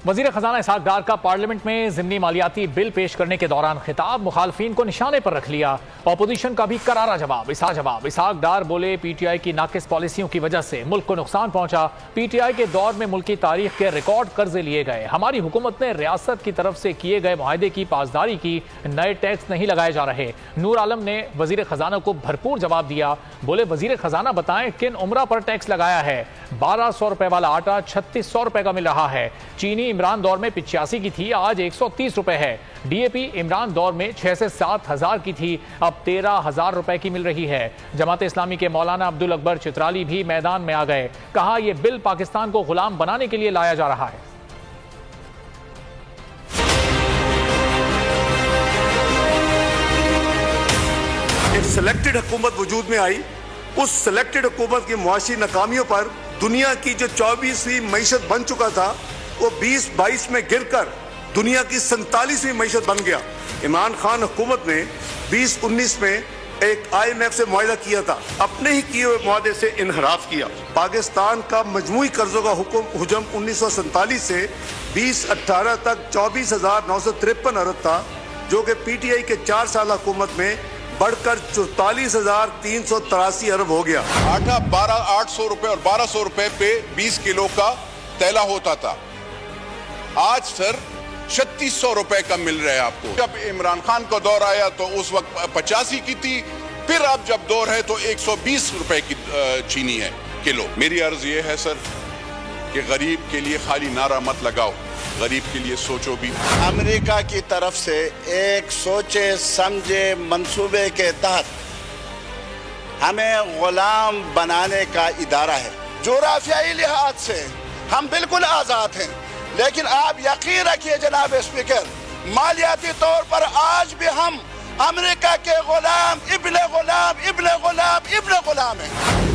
وزیر خزانہ اسحاق ڈار کا پارلیمنٹ میں ضمنی مالیاتی بل پیش کرنے کے دوران خطاب مخالفین کو نشانے پر رکھ لیا۔ اپوزیشن کا بھی کرارا جواب۔ اسحاق ڈار بولے پی ٹی آئی کی ناقص پالیسیوں کی وجہ سے ملک کو نقصان پہنچا۔ پی ٹی آئی کے دور میں ملکی تاریخ کے ریکارڈ قرضے لیے گئے۔ ہماری حکومت نے ریاست کی طرف سے کیے گئے معاہدے کی پاسداری کی، نئے ٹیکس نہیں لگائے جا رہے۔ نور عالم نے وزیر خزانہ کو بھرپور جواب دیا۔ بولے وزیر خزانہ بتائیں کن عمرہ پر ٹیکس لگایا ہے؟ 1200 روپے والا آٹا 3600 روپے کا مل رہا ہے۔ چینی عمران دور میں 85 کی تھی، آج 130 روپے ہے۔ ڈی اے پی عمران دور میں 6 سے 7 ہزار کی تھی، اب 13,000 روپے کی مل رہی ہے۔ جماعت اسلامی کے مولانا عبد الاکبر چترالی بھی میدان میں آ گئے، کہا یہ بل پاکستان کو غلام بنانے کے لیے لایا جا رہا ہے۔ ایک سلیکٹڈ حکومت وجود میں آئی، اس سلیکٹڈ حکومت کی معاشی ناکامیوں پر دنیا کی جو 24ویں معیشت بن چکا تھا وہ 2022 میں گر کر دنیا کی 47ویں معیشت بن گیا۔ عمران خان حکومت نے 2019 میں ایک IMF سے معاہدہ کیا تھا، اپنے ہی کیے ہوئے معاہدے سے انحراف کیا۔ پاکستان کا مجموعی قرضوں کا حجم 1947 سے 2018 تک 24,953 ارب تھا، جو کہ پی ٹی آئی کے 4 سال حکومت میں بڑھ کر 44,383 ارب ہو گیا۔ آٹا 800 روپے اور 1200 روپے پہ 20 کلو کا تیلا ہوتا تھا، آج سر 3600 روپے کا مل رہا ہے آپ کو۔ جب عمران خان کا دور آیا تو اس وقت 85 کی تھی، پھر اب جب دور ہے تو 120 روپے کی چینی ہے کلو۔ میری عرض یہ ہے سر کہ غریب کے لیے خالی نعرہ مت لگاؤ، غریب کے لیے سوچو بھی۔ امریکہ کی طرف سے ایک سوچے سمجھے منصوبے کے تحت ہمیں غلام بنانے کا ادارہ ہے۔ جغرافیائی لحاظ سے ہم بالکل آزاد ہیں، لیکن آپ یقین رکھیے جناب اسپیکر، مالیاتی طور پر آج بھی ہم امریکہ کے غلام ابن غلام ابن غلام ابن غلام ہیں۔